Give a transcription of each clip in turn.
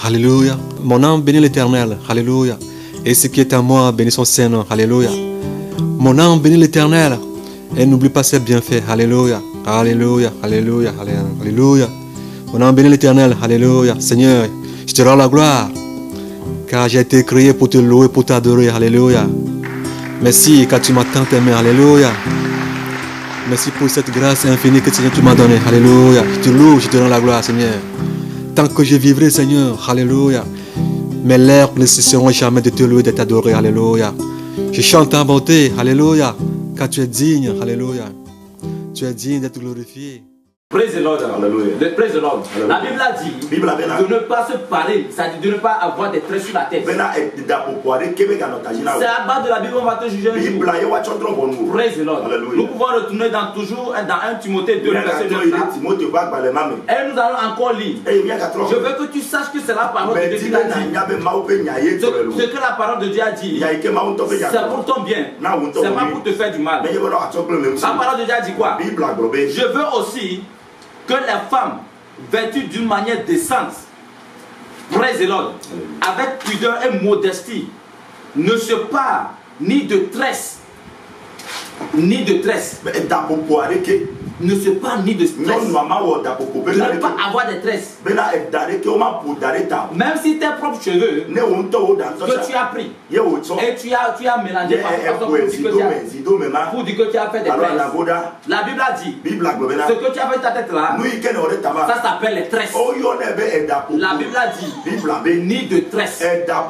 Alléluia. Mon âme bénit l'Éternel. Alléluia. Et ce qui est à moi, bénit son Saint-Nom. Alléluia. Mon âme bénit l'Éternel. Et n'oublie pas ses bienfaits. Alléluia. Alléluia. Alléluia. Alléluia. Mon âme bénit l'Éternel. Alléluia. Seigneur, je te rends la gloire. Car j'ai été créé pour te louer, pour t'adorer. Alléluia. Merci car tu m'as tant aimé. Alléluia. Merci pour cette grâce infinie que Seigneur tu m'as donnée. Alléluia. Je te loue, je te rends la gloire, Seigneur. Tant que je vivrai, Seigneur. Alléluia. Mes lèvres ne cesseront jamais de te louer, de t'adorer. Alléluia. Je chante ta bonté. Alléluia. Car tu es digne. Alléluia. Tu es digne d'être glorifié. Praise the Lord. Hallelujah. Praise the Lord. Hallelujah. La Bible a dit Bible a dit, de ne pas se parler, c'est-à-dire de ne pas avoir des traits sur la tête. C'est à base de la Bible qu'on va te juger un jour. Praise the Lord. Hallelujah. Nous pouvons retourner toujours dans 1 Timothée 2, verset 9. Et nous allons encore lire. Je veux que tu saches que c'est la parole de Dieu qui l'a dit. Ce que la parole de Dieu a dit, c'est pour ton bien. C'est pas pour te faire du mal. La parole de Dieu a dit quoi? Je veux aussi que les femmes, vêtues d'une manière décente, praise the Lord, avec pudeur et modestie, ne se parent ni de tresse, ne se parent ni de stress, ne pas avoir de tresse. Même si tes propres cheveux que tu as pris et tu as mélangé pour dire que tu as fait des tresses. La Bible a dit ce que tu as fait de ta tête là, ça s'appelle les tresses. La Bible a dit ni de tresse, très clair.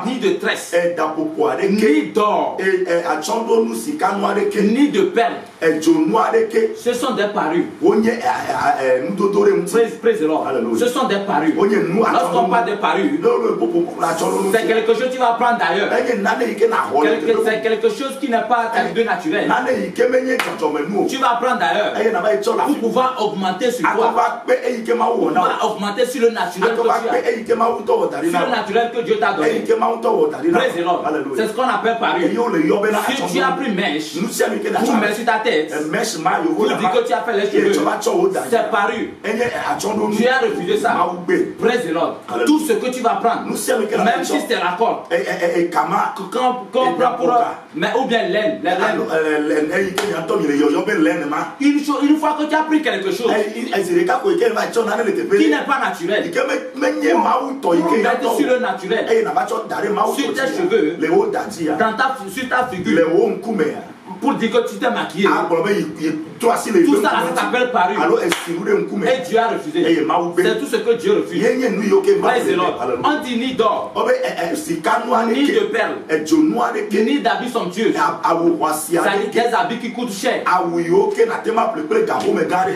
Ni de tresse, ni d'or, ni de perles. Ce sont des parures. Praise the Lord. Ce sont des parures. Lorsqu'on parle de parures, c'est quelque chose que tu vas prendre d'ailleurs. C'est quelque chose qui n'est pas de naturel. Tu vas prendre d'ailleurs pour pouvoir augmenter sur toi. Pour pouvoir augmenter sur le naturel que tu as. Sur le naturel que Dieu t'a donné. Praise the Lord. C'est ce qu'on appelle parure. Si tu as pris mèche pour mettre sur ta tête, pour dire que tu as fait les cheveux, c'est parure. Tu as refusé ça. Praise the Lord. Tout ce que tu vas prendre, même si c'est la corde, qu'on prend pour mais ou bien laine, une fois que tu as pris quelque chose qui n'est pas naturel, pour mettre sur le naturel, sur tes cheveux, sur ta figure, pour dire que tu t'es maquillé. Tout ça, ça s'appelle parure. Et Dieu a refusé. C'est tout ce que Dieu refuse. On dit ni d'or, ni de perles, ni d'habits somptueux. C'est-à-dire des habits qui coûtent cher.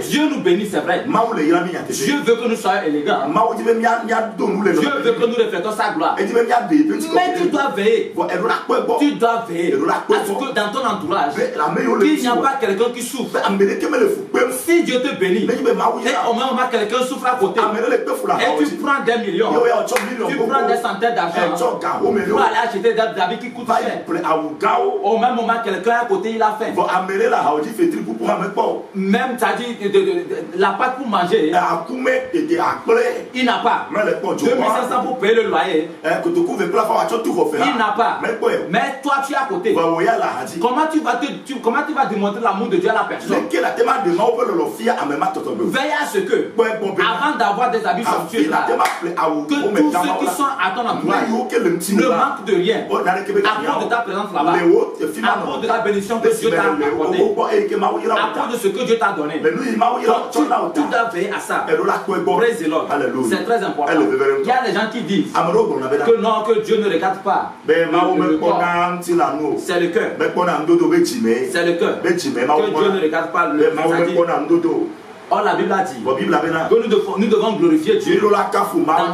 Dieu nous bénit, c'est vrai. Dieu veut que nous soyons élégants. Dieu veut que nous reflétons sa gloire. Mais tu dois veiller. Tu dois veiller à ce que dans ton entourage, il n'y a pas quelqu'un qui souffre. Si Dieu te bénit, et au moment où quelqu'un souffre à côté, et tu prends des millions, tu prends des centaines d'argent pour aller acheter des habits qui coûtent cher. Au même moment, quelqu'un à côté, il a faim. Même, c'est-à-dire, la pâte pour manger, il n'a pas. 2500 pour payer le loyer, il n'a pas. Mais toi, tu es à côté. Comment tu vas démontrer l'amour de Dieu à la personne? Veille à ce que, avant d'avoir des habits somptueux, que tous ceux qui sont à ton entourage ne manquent de rien à cause de ta présence là-bas, à cause de la bénédiction que Dieu t'a accordée, à cause de ce que Dieu t'a donné. Tu dois veiller à ça. Praise the Lord. C'est très important. Il y a des gens qui disent que non, que Dieu ne regarde pas. C'est le cœur. C'est le cœur. Que Dieu ne regarde pas le cœur. Or la Bible a dit que nous devons glorifier Dieu dans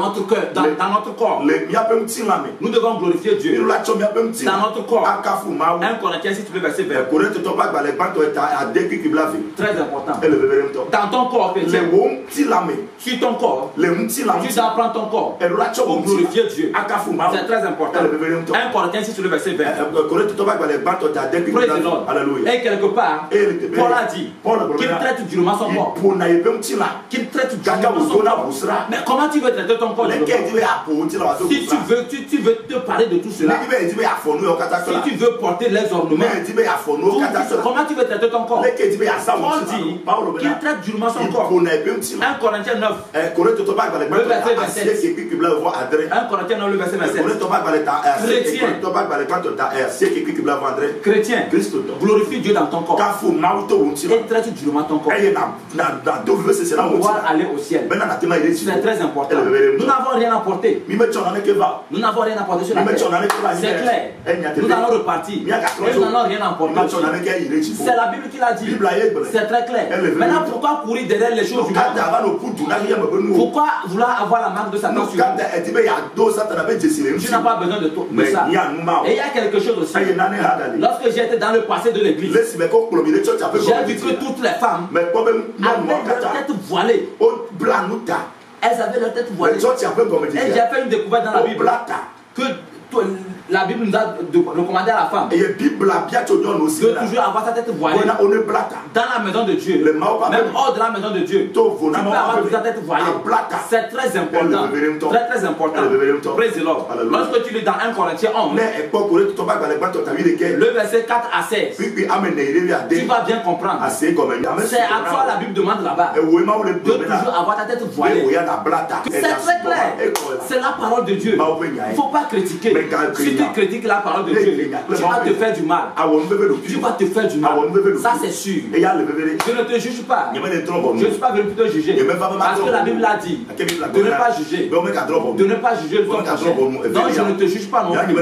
notre cœur, dans notre corps. Nous devons glorifier Dieu dans notre corps. 1 Corinthiens, si tu peux verser vers. Très important. Dans ton corps, chrétien, sur ton corps, tu dois prendre ton corps pour glorifier Dieu. C'est très important. 1 Corinthiens, si tu peux verser vers. Et quelque part, Paul a dit qu'il traite durement son corps. qu'il traite durement son corps. Mais comment tu veux traiter ton corps? Si tu veux te parler de tout cela, si tu veux porter les ornements, comment tu veux traiter ton corps? Paul dit qu'il traite durement son corps. 1 Corinthiens 9, le verset 27. 1 Corinthiens 9, le verset 27. Chrétien, glorifie Dieu dans ton corps et traite durement ton corps. Pouvoir aller au ciel. C'est très important. Nous n'avons rien à porter. Nous n'avons rien à porter sur la terre. C'est clair. Nous allons repartir. Et nous n'allons rien à porter. C'est la Bible qui l'a dit. C'est très clair. Maintenant, pourquoi courir derrière les choses du monde? Pourquoi vouloir avoir la marque de Satan sur nous? Tu n'as pas besoin de ça. Et il y a quelque chose aussi. Lorsque j'étais dans le passé de l'église, j'ai vu que toutes les femmes avaient leur tête voilée. Elles avaient leur tête voilée. Et j'ai fait une découverte dans la Bible que la Bible nous a recommandé à la femme de toujours avoir sa tête voilée dans la maison de Dieu, même hors de la maison de Dieu. Tu peux avoir toute ta tête voilée. C'est très important. Très très important. Praise the Lord. Lorsque tu lis dans 1 Corinthiens 11, le verset 4 à 16, tu vas bien comprendre. C'est à toi la Bible demande là-bas de toujours avoir ta tête voilée. C'est très clair. C'est la parole de Dieu. Il ne faut pas critiquer. Si tu critiques la parole de Dieu, tu vas te faire du mal. Tu vas te faire du mal. Ça c'est sûr. Je ne te juge pas. Je ne suis pas venu pour te juger. Parce que la Bible a dit de ne pas juger. De ne pas juger le prochain. Donc je ne te juge pas non plus.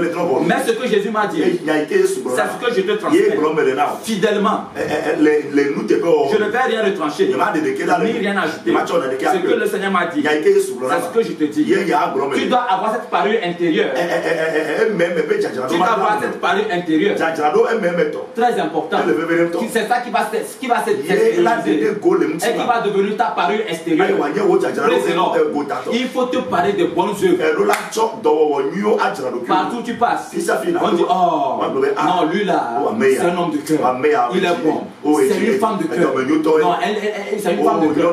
Mais ce que Jésus m'a dit, c'est ce que je te transmets fidèlement. Je ne vais rien retrancher, ni rien ajouter. Ce que le Seigneur m'a dit, c'est ce que je te dis. Tu dois avoir cette parure intérieure. Tu dois avoir cette parure intérieure. Très important. C'est ça qui va s'extérioriser et qui va devenir ta parure extérieure. Il faut te parler de bonnes œuvres. Partout où tu passes, on dit oh non, lui là, c'est un homme de cœur. Il est bon. C'est une femme de cœur. Non, c'est une femme de cœur.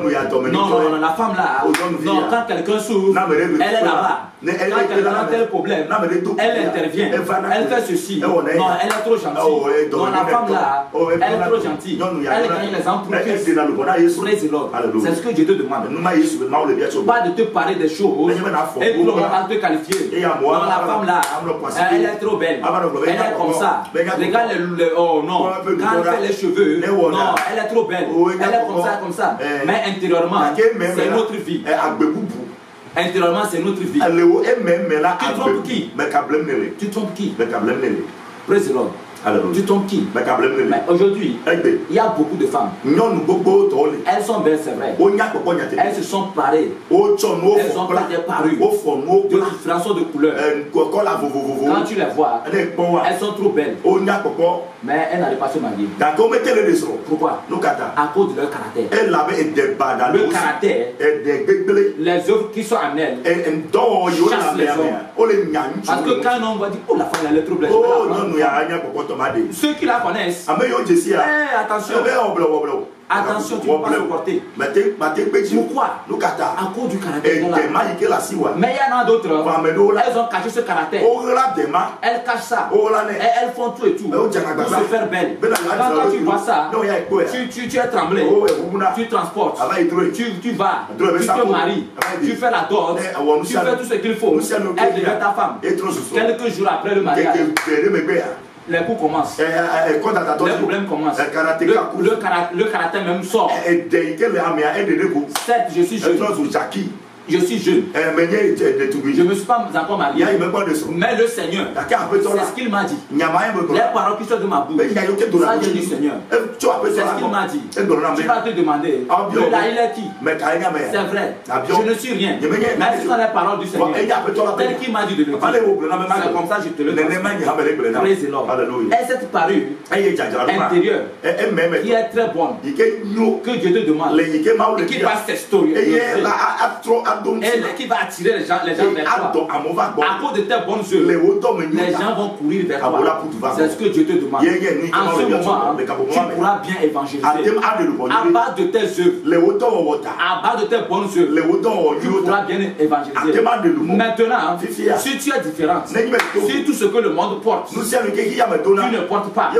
Non, la femme là. Non, quand quelqu'un s'ouvre, elle est là-bas. Quand quelqu'un a tel problème, elle intervient. Elle fait ceci. Non, elle est trop gentille. Non, la femme là, elle est trop gentille. Elle gagne les emplois. C'est ce que Dieu te demande. Pas de te parler des choses et pour le moment te qualifier. Non, la femme là, elle est trop belle. Elle est comme ça. Regarde oh non, quand elle fait les cheveux, non, elle est trop belle. Elle est comme ça. Mais intérieurement, c'est une autre vie. Intérieurement, c'est notre vie. Tu trompes qui? Tu trompes qui? Praise the Lord. Tu trompes qui? Mais aujourd'hui, il y a beaucoup de femmes. Elles sont belles, c'est vrai. Elles se sont parées. Elles ont pas des parures de différentes de couleurs. Quand tu les vois, elles sont trop belles. Mais elles n'arrivent pas à se marier. Pourquoi? À cause de leur caractère. Le caractère, les œuvres qui sont en elles chassent les hommes. Parce que quand un homme va dire oh la femme elle est trop belle, ceux qui la connaissent, attention. Attention, tu ne peux pas supporter. Pourquoi? À cause du caractère. Mais il y en a d'autres, elles ont caché ce caractère. Elles cachent ça. Et elles font tout et tout pour se faire belle. Quand tu vois ça, tu es tremblé. Tu transportes. Tu vas. Tu te maries. Tu fais la dot. Tu fais tout ce qu'il faut. Elle devient ta femme. Quelques jours après le mariage, les coups commencent. Les problèmes commencent. Le caractère même sort. Certes, je suis jeune. Je suis jeune. Je ne me suis pas encore marié. Mais le Seigneur, c'est ce qu'il m'a dit. Les paroles qui sont de ma bouche, ça vient du Seigneur. C'est ce qu'il m'a dit. Tu vas te demander, là il est qui? C'est vrai. Je ne suis rien. Mais ce sont les paroles du Seigneur. Tel qu'il m'a dit de le dire. C'est comme ça que je te le dis. Praise the Lord. Et cette parure intérieure qui est très bonne, que Dieu te demande, qui va s'extérioriser. et qui va attirer les gens vers toi. À cause de tes bonnes œuvres, les gens vont courir vers toi. C'est ce que Dieu te demande. En ce moment, tu pourras bien évangéliser. À base de tes œuvres, à base de tes bonnes œuvres, tu pourras bien évangéliser. Maintenant, si tu es différente, si tout ce que le monde porte, tu ne portes pas, et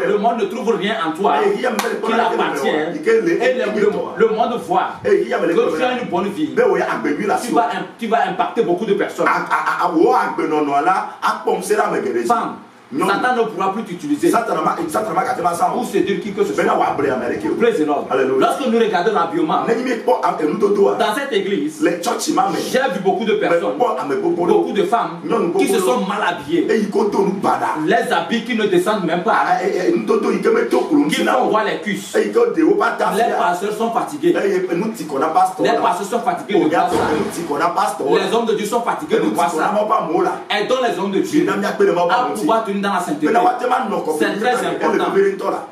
le monde ne trouve rien en toi qui l'appartient, et le monde voit que tu as une bonne vie, tu vas impacter beaucoup de personnes. Femme, Satan ne pourra plus t'utiliser pour séduire qui que ce soit. Praise the Lord. Lorsque nous regardons l'habillement dans cette église, j'ai vu beaucoup de personnes, beaucoup de femmes qui se sont mal habillées, les habits qui ne descendent même pas, qui font voir les cuisses. Les pasteurs sont fatigués. Les pasteurs sont fatigués de voir ça. Les hommes de Dieu sont fatigués de voir ça. Aidons les hommes de Dieu à pouvoir tenir dans la sainteté. C'est très important.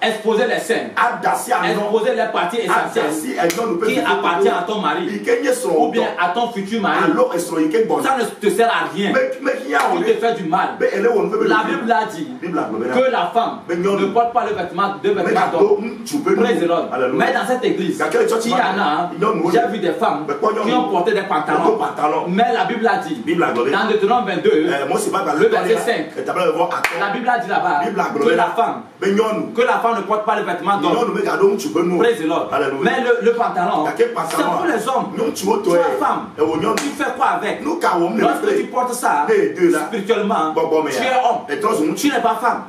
Exposer les scènes, exposer les parties essentielles qui appartiennent à ton mari ou bien à ton futur mari. Ça ne te sert à rien pour te faire du mal. La Bible a dit que la femme ne porte pas le vêtement d'homme. Mais dans cette église, il y en a, j'ai vu des femmes qui ont porté des pantalons. Mais la Bible a dit, dans Deutéronome 22, le verset 5, la Bible a dit là-bas que la femme ne porte pas le vêtement d'homme. Praise the Lord. Mais le pantalon, c'est pour les hommes. Tu es femme, tu fais quoi avec? Lorsque tu portes ça spirituellement, tu es homme, tu n'es pas femme.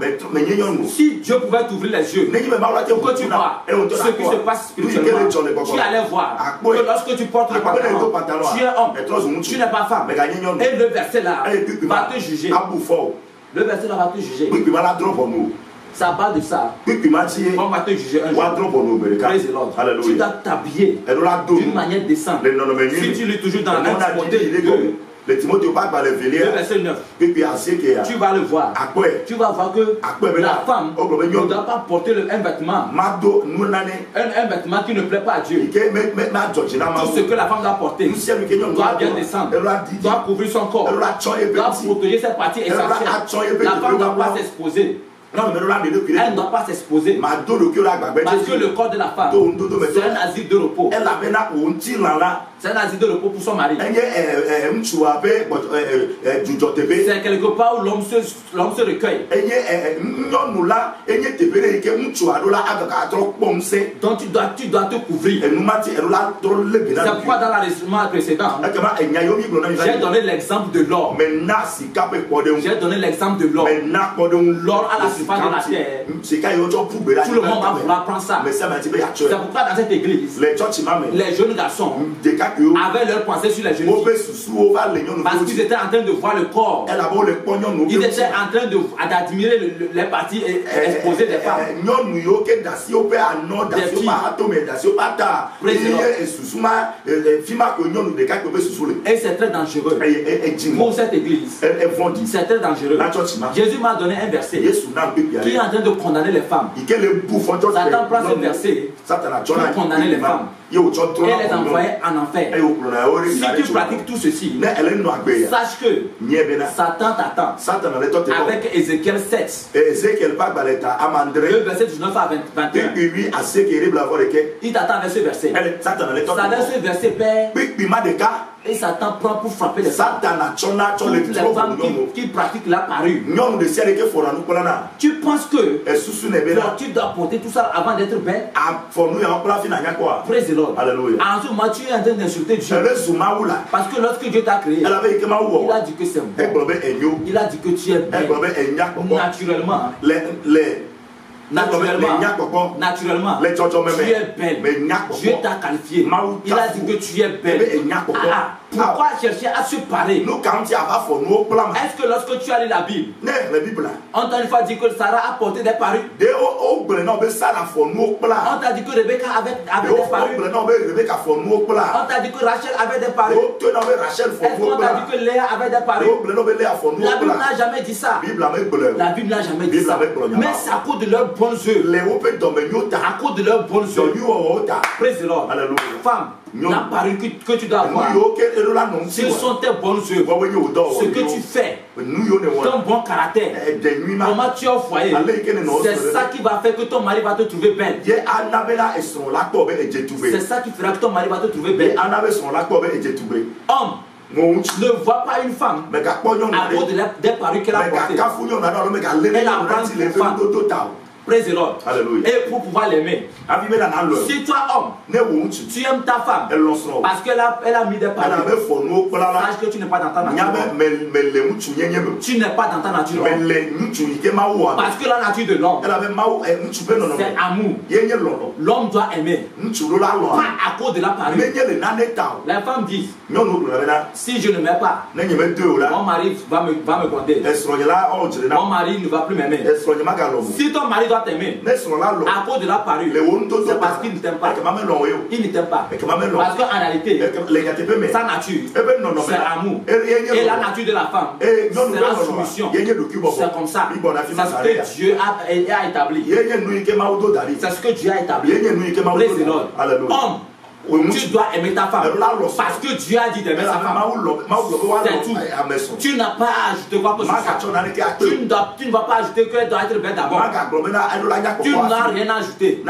Si Dieu pouvait t'ouvrir les yeux, que tu vois ce qui se passe spirituellement, tu allais voir que lorsque tu portes le pantalon, tu es homme, tu n'es pas femme. Et le verset là va te juger. Le verset là va te juger. Ça parle de ça. On va te juger un jour. Praise the Lord. Tu dois t'habiller d'une manière décente. Si tu lis toujours dans le verset 9, tu vas le voir. Tu vas voir que la femme ne doit pas porter un vêtement qui ne plaît pas à Dieu. Tout ce que la femme doit porter doit bien descendre, doit couvrir son corps, doit protéger ses parties essentielles. La femme ne doit pas s'exposer. Elle ne doit pas s'exposer. Parce que le corps de la femme, c'est un asile de repos. C'est un asile de repos pour son mari. C'est quelque part où l'homme se recueille. Donc tu dois te couvrir. C'est pourquoi dans l'enregistrement précédent, j'ai donné l'exemple de l'or. J'ai donné l'exemple de l'or. L'or à la surface de la terre. Tout le monde va vouloir prendre ça. C'est pourquoi dans cette église, les jeunes garçons avaient leur pensée sur les jeunes filles. Parce qu'ils étaient en train de voir le corps. Ils étaient en train d'admirer les parties exposées des femmes. Et c'est très dangereux pour cette église. C'est très dangereux. Jésus m'a donné un verset qui est en train de condamner les femmes. Satan prend ce verset pour condamner les femmes et les envoyer en enfer. Si tu pratiques tout ceci, sache que Satan t'attend avec Ézéchiel 7, le verset 19 à 21. Il t'attend avec ce verset. Avec ce verset, Père, et Satan prend pour frapper les femmes. Toutes les femmes qui pratiquent la parure. Tu penses que tu dois porter tout ça avant d'être belle? Praise the Lord. En ce moment, tu es en train d'insulter Dieu. Parce que lorsque Dieu t'a créé, il a dit que c'est bon. Il a dit que tu es belle. Naturellement. Naturellement, tu es belle. Dieu t'a qualifié. Il a dit que tu es belle. Pourquoi chercher à se parer? Est-ce que lorsque tu as lu la Bible, on t'a une fois dit que Sarah a porté des parures? On t'a dit que Rebecca avait des parures? On t'a dit que Rachel avait des parures? Est-ce qu'on t'a dit que Léa avait des parures? La Bible n'a jamais dit ça. La Bible n'a jamais dit ça. Mais c'est à cause de leur bonnes œuvres, à cause de leurs bonnes œuvres, praise the Lord. Femme, la parure que tu dois avoir, ce sont tes bonnes œuvres, ce que tu fais, ton bon caractère, comment tu es au foyer, c'est ça qui va faire que ton mari va te trouver belle. C'est ça qui fera que ton mari va te trouver belle. Homme, ne vois pas une femme à cause des parures qu'elle a portées. Elle apprend pour femme. Praise the Lord. Hallelujah. Et pour pouvoir l'aimer. Si toi, homme, tu aimes ta femme parce qu'elle a mis des paroles, sache que tu n'es pas dans ta nature. Tu n'es pas dans ta nature. Parce que la nature de l'homme, c'est amour. L'homme doit aimer. Pas à cause de la parure. Les femmes disent, si je ne m'aime pas, mon mari va me gronder. Mon mari ne va plus m'aimer. Si ton mari doit t'aimer à cause de la parure, c'est parce qu'il ne t'aime pas. Il ne t'aime pas. Parce qu'en réalité, sa nature, c'est l'amour. Et la nature de la femme, c'est la soumission. C'est comme ça. C'est ce que Dieu a établi. C'est ce que Dieu a établi. Praise the Lord. Homme, tu dois aimer ta femme parce que Dieu a dit d'aimer sa femme. C'est tout. Tu n'as pas à ajouter quoi que ce soit. Tu ne vas pas ajouter qu'elle doit être belle d'abord. Tu n'as rien à ajouter.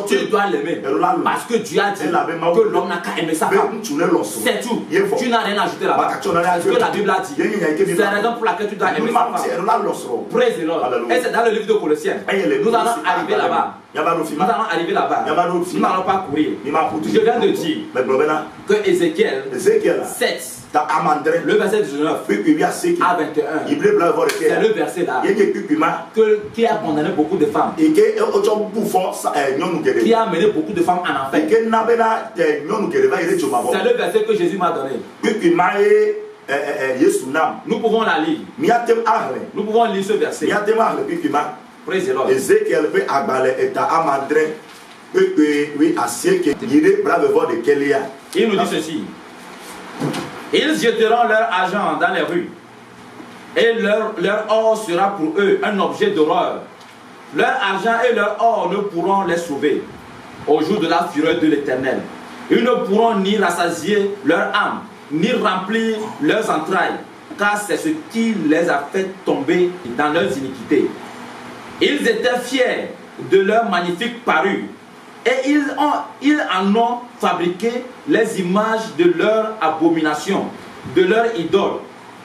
Tu dois l'aimer parce que Dieu a dit que l'homme n'a qu'à aimer sa femme. C'est tout. Tu n'as rien à ajouter là-bas. C'est ce que la Bible a dit. C'est la raison pour laquelle tu dois aimer sa femme. Praise the Lord. Et c'est dans le livre de Colossiens. Nous allons arriver là-bas. Nous allons arriver là-bas. Nous n'allons pas courir. Je viens de dire que Ézéchiel 7, le verset 19 à 21, c'est le verset là qui a condamné beaucoup de femmes, qui a amené beaucoup de femmes en enfer. C'est le verset que Jésus m'a donné. Nous pouvons la lire. Nous pouvons lire ce verset. Praise the Lord. Il nous dit ceci: ils jeteront leur argent dans les rues, et leur or sera pour eux un objet d'horreur. Leur argent et leur or ne pourront les sauver au jour de la fureur de l'Éternel. Ils ne pourront ni rassasier leur âme, ni remplir leurs entrailles, car c'est ce qui les a fait tomber dans leurs iniquités. Ils étaient fiers de leur magnifique parure, et ils en ont fabriqué les images de leur abomination, de leur idole.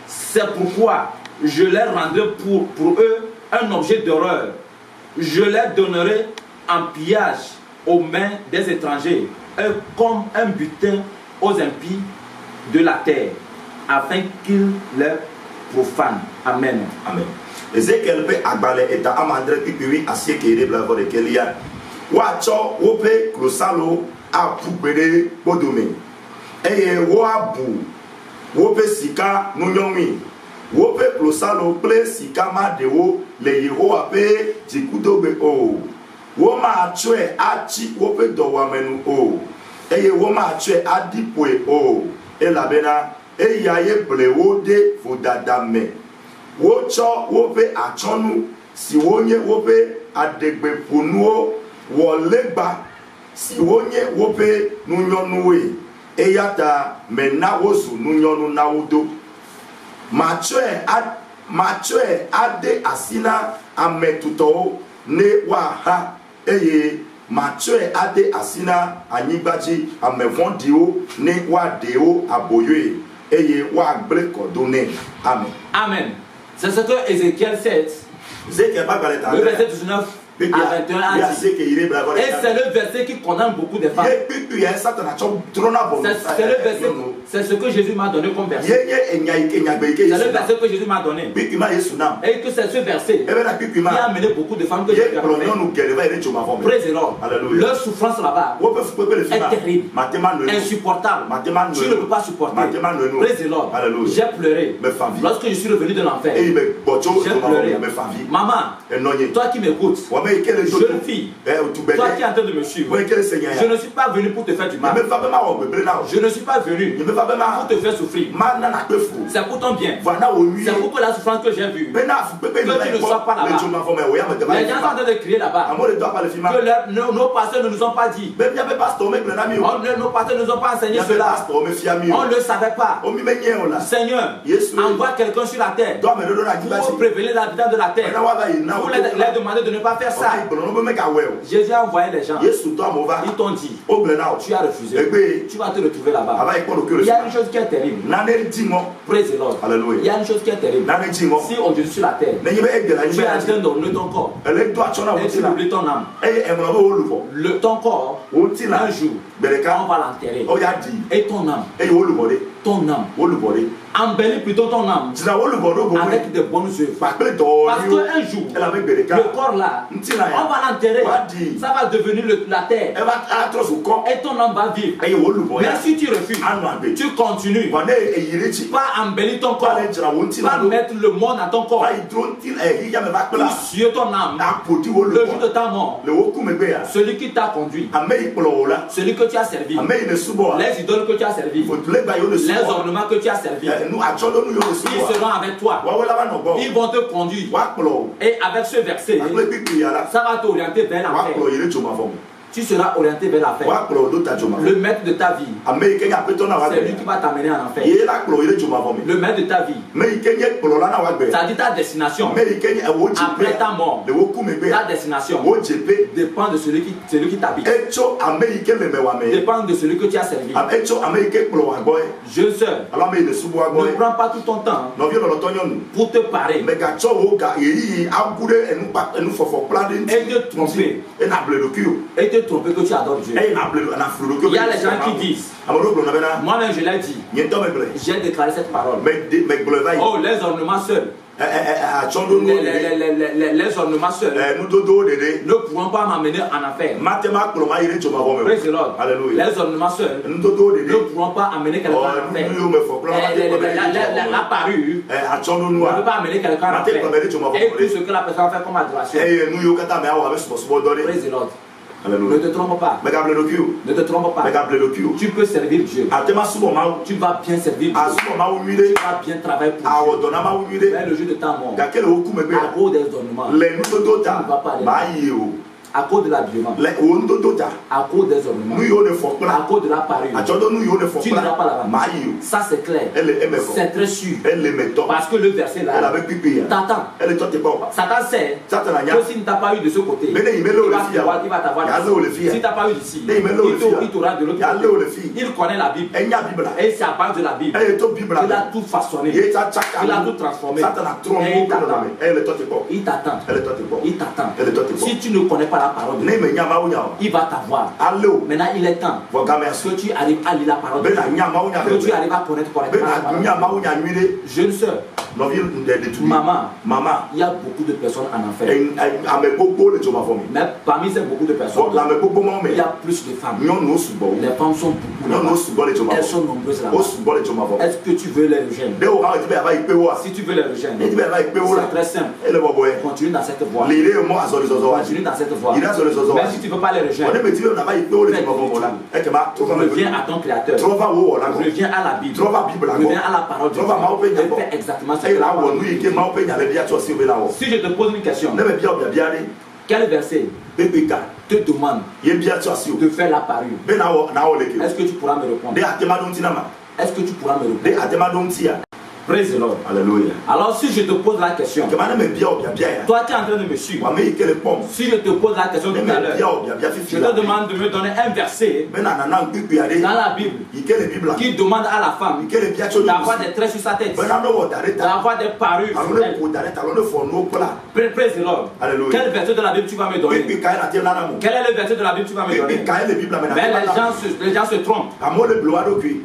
C'est pourquoi je les rendrai pour eux un objet d'horreur. Je les donnerai en pillage aux mains des étrangers, et comme un butin aux impies de la terre, afin qu'ils les profanent. Amen. Amen. Ezekiel pe agbale eta amandre pipiwi asiekere blavo de kelia wacho wope klosalo apubere bodome eye wo abu wope sika nunyonwi wope klosalo ple sika madewo le Yehowa pe jikudobe o wo ma chwe achi wope dowamenu o eye wo ma chwe adipwe o elabena eyaye blewo de fodadame wocho wope achonu si wonye wope adegbe ponuo wolegba si wonye wope nunyonuwe eyata mena wozu nunyonu nawudo machoe ade asina ametuto ne waha eye machoe ade asina anyigbaji amevondio ne wadeo aboyoe eye wa gble kodone. Amen. Amen. C'est ce que Ézéchiel 7, le verset 19 à 21 a dit. Et c'est le verset qui condamne beaucoup de femmes. C'est ce que Jésus m'a donné comme verset. C'est le verset que Jésus m'a donné. Et que c'est ce verset qui a amené beaucoup de femmes que j'ai perdu. Praise the Lord. Leur souffrance là-bas est terrible, insupportable. Tu ne peux pas supporter. Praise the Lord. J'ai pleuré lorsque je suis revenu de l'enfer. J'ai pleuré. Maman, toi qui m'écoutes, jeune fille, toi qui es en train de me suivre, je ne suis pas venu pour te faire du mal. Je ne suis pas venu pour te faire souffrir. C'est pour ton bien. C'est pour que la souffrance que j'ai vue, que tu ne sois pas là-bas. Les gens sont en train de crier là-bas que nos pasteurs ne nous ont pas dit. Nos pasteurs ne nous ont pas enseigné cela. On ne le savait pas. Seigneur, envoie quelqu'un sur la terre pour prévenir les habitants de la terre, pour leur demander de ne pas faire ça. Jésus a envoyé les gens. Ils t'ont dit, tu as refusé. Tu vas te retrouver là-bas. Il y a une chose qui est terrible. Praise the Lord. Il y a une chose qui est terrible. Si aujourd'hui sur la terre, tu es en train de donner ton corps et tu oublies ton âme, ton corps, un jour, on va l'enterrer. Et ton âme, embellis plutôt ton âme avec de bonnes œuvres. Parce qu'un jour, le corps là, on va l'enterrer. Ça va devenir la terre. Et ton âme va vivre. Mais si tu refuses, tu continues. Pas embellir ton corps. Pas mettre le monde à ton corps. Pour suer ton âme. Le jour de ta mort, celui qui t'a conduit, celui que tu as servi, les idoles que tu as servi, les ornements que tu as servi, ils seront avec toi. Ils vont te conduire. Et avec ce verset, ça va t'orienter vers l'enfer. Tu seras orienté vers l'enfer. Le maître de ta vie, c'est lui qui va t'amener en enfer. Le maître de ta vie, ça dit ta destination. Après ta mort, ta destination dépend de celui qui t'habite. Dépend de celui que tu as servi. Jeune sœur, ne prends pas tout ton temps pour te parer et te tromper que tu adores Dieu. Il y a les gens qui disent, moi-même je l'ai dit, j'ai déclaré cette parole. Oh, les ornements seuls, les ornements seuls ne pourront pas m'amener en affaire. Praise the Lord. Les ornements seuls ne pourront pas amener quelqu'un en affaire. La parure ne peut pas amener quelqu'un en affaire. Et tout ce que la personne fait comme adoration. Praise the Lord. Ne te trompe pas. Ne te trompe pas. Tu peux servir Dieu. Tu vas bien servir Dieu. Tu vas bien travailler pour Dieu. Mais le jour de ta mort, à cause des ornements, tu ne vas pas aller. À cause de l'habillement, à cause des ornements, à cause de la parure, tu n'iras pas là-bas. Ça c'est clair, c'est très sûr. Parce que le verset là t'attend. Satan sait que s'il ne t'a pas eu de ce côté, il va t'avoir d'ici. Si tu n'as pas eu d'ici, il t'aura de l'autre côté. Il connaît la Bible. Et c'est à base de la Bible qu'il a tout façonné, qu'il a tout transformé. Et il t'attend. Il t'attend. Si tu ne connais pas la parole de Dieu, il va t'avoir. Maintenant il est temps que tu arrives à lire la parole de Dieu, que tu arrives à connaître correctement la parole de Dieu. Jeune sœur, maman, il y a beaucoup de personnes en enfer. Mais parmi ces beaucoup de personnes, il y a plus de femmes. Les femmes sont beaucoup là-bas. Elles sont nombreuses là-bas. Est-ce que tu veux les rejoindre? Si tu veux les rejoindre, c'est très simple. Continue dans cette voie. Continue dans cette voie. Même si tu ne veux pas les rejoindre, reviens à ton Créateur. Reviens à la Bible. Reviens à la parole de Dieu. Et fais exactement ce que la parole de Dieu. Si je te pose une question, quel verset te demande de faire la parure? Est-ce que tu pourras me répondre? Est-ce que tu pourras me répondre? Praise the Lord. Alléluia. Alors si je te pose la question, toi tu es en train de me suivre. Si je te pose la question tout à l'heure, je te demande de me donner un verset dans la Bible qui demande à la femme d'avoir des traits sur sa tête, d'avoir des parures. Praise the Lord. Quel verset de la Bible tu vas me donner? Quel est le verset de la Bible que tu vas me donner? Mais les gens se trompent.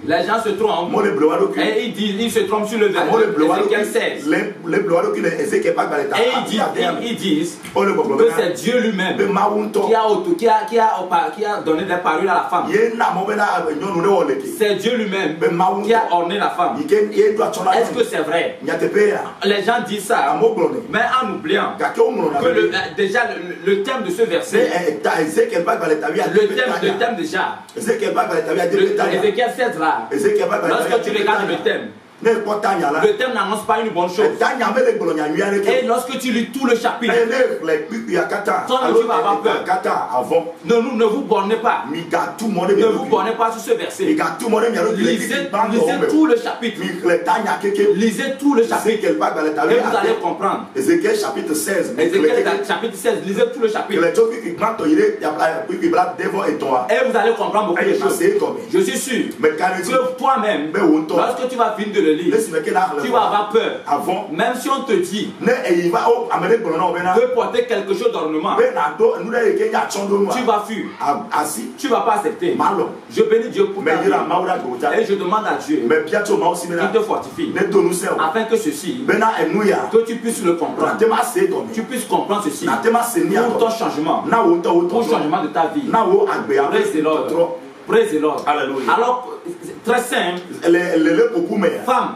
Les gens se trompent et ils se trompent sur le le verset Ézéchiel 16. Et ils disent que c'est Dieu lui-même qui a donné des parures à la femme. C'est Dieu lui-même qui a orné la femme. Est-ce que c'est vrai? Les gens disent ça, mais en oubliant que déjà le thème de ce verset, le thème déjà, Ézéchiel 16 là, lorsque tu regardes le thème, le thème n'annonce pas une bonne chose. Et lorsque tu lis tout le chapitre, toi tu vas avoir peur. Ne vous bornez pas. Ne vous bornez pas sur ce verset. Lisez tout le chapitre. Lisez tout le chapitre. Et vous allez comprendre. Ézéchiel chapitre 16. Ézéchiel chapitre 16. Lisez tout le chapitre. Et vous allez comprendre beaucoup de choses. Je suis sûr que toi-même, lorsque tu vas finir de le lire, tu vas avoir peur. Même si on te dit de porter quelque chose d'ornement, tu vas fuir. Tu ne vas pas accepter. Je bénis Dieu pour ta vie. Et je demande à Dieu qu'il te fortifie afin que ceci, que tu puisses le comprendre. Tu puisses comprendre ceci pour ton changement, pour le changement de ta vie. Praise the Lord. Praise the Lord. Alors, très simple, femme,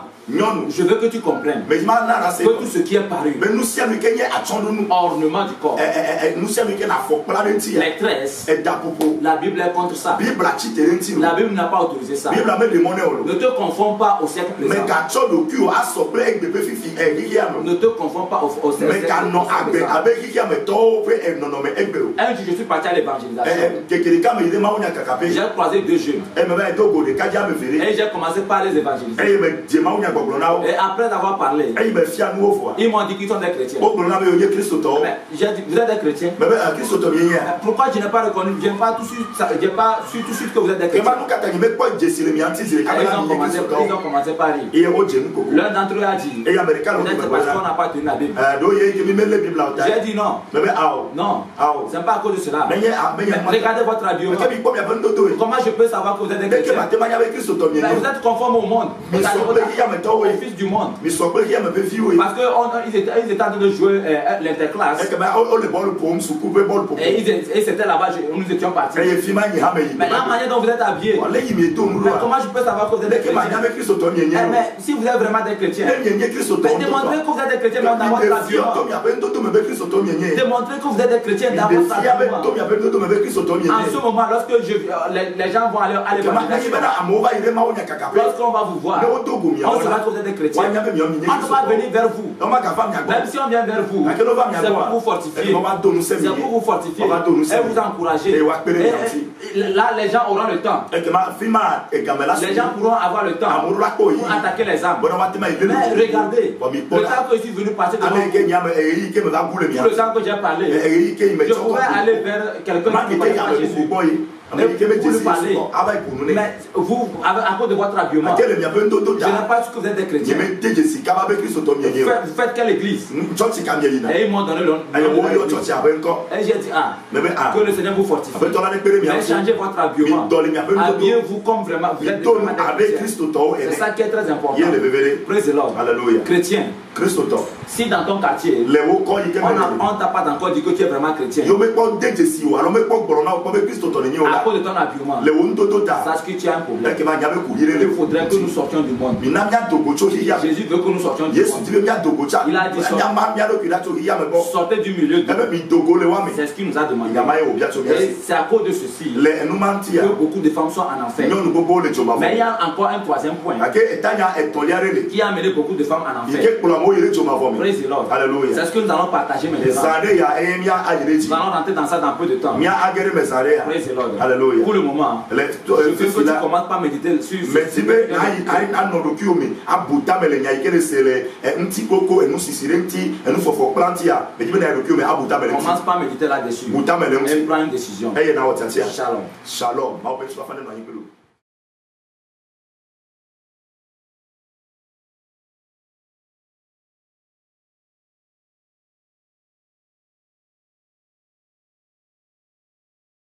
je veux que tu comprennes que tout ce qui est paru, ornement du corps, les tresses, la Bible est contre ça. La Bible n'a pas autorisé ça. Ne te confonds pas au siècle présent. Ne te confonds pas au siècle présent. Un jour, je suis parti à l'évangélisation. J'ai croisé deux jeunes. Et j'ai commencé par les évangéliser. Et après avoir parlé, ils m'ont dit qu'ils sont des chrétiens. Mais j'ai dit, vous êtes des chrétiens? Pourquoi je n'ai pas reconnu? Je n'ai pas su tout de suite que vous êtes des chrétiens. Ils ont commencé par rire. L'un d'entre eux a dit, peut-être parce qu'on n'a pas tenu la Bible. J'ai dit non. Non, ce n'est pas à cause de cela. Regardez votre habillement. Comment je peux savoir que vous êtes des chrétiens? Vous êtes conforme au monde. Au fils du monde. Parce qu'ils étaient en train de jouer l'interclasse. Et c'était là-bas, nous étions partis. Mais la manière dont vous êtes habillés, comment je peux savoir que vous êtes des chrétiens? Mais si vous êtes vraiment des chrétiens, démontrez que vous êtes des chrétiens dans votre habillement. Démontrez que vous êtes des chrétiens dans votre habillement. En ce moment, lorsque les gens vont aller à l'évangélisation, lorsqu'on va vous voir, on saura que vous êtes des chrétiens. On va venir vers vous. Même si on vient vers vous, c'est pour vous fortifier. C'est pour vous fortifier et vous encourager. Et là, les gens auront le temps. Les gens pourront avoir le temps pour attaquer les âmes. Mais regardez, le temps que je suis venu passer devant vous, tout le temps que j'ai parlé, je pourrais aller vers quelqu'un qui ne connaît pas Jésus. Vous lui parlez, mais vous, à cause de votre habillement, je n'ai pas su que vous êtes des chrétiens. Vous faites quelle église? Et ils m'ont donné le nom. Et j'ai dit, que le Seigneur vous fortifie. Mais changez votre habillement. Habillez-vous comme vraiment vous êtes des chrétiens. C'est ça qui est très important. Praise the Lord. Chrétien. Si dans ton quartier, on t'a pas encore dit que tu es vraiment chrétien, à cause de ton habillement, sache que tu as un problème. Il faudrait que nous sortions du monde. Jésus veut que nous sortions du monde. Il a dit sortez du milieu de nous. C'est ce qu'il nous a demandé. Et c'est à cause de ceci que beaucoup de femmes sont en enfer. Mais il y a encore un troisième point qui a amené beaucoup de femmes en enfer. Praise the Lord. C'est ce que nous allons partager maintenant. Nous allons rentrer dans ça dans peu de temps. Praise the Lord. Pour le moment, je veux que tu commences par méditer sur ce commence par méditer là-dessus. Et prends une décision. Shalom. Shalom.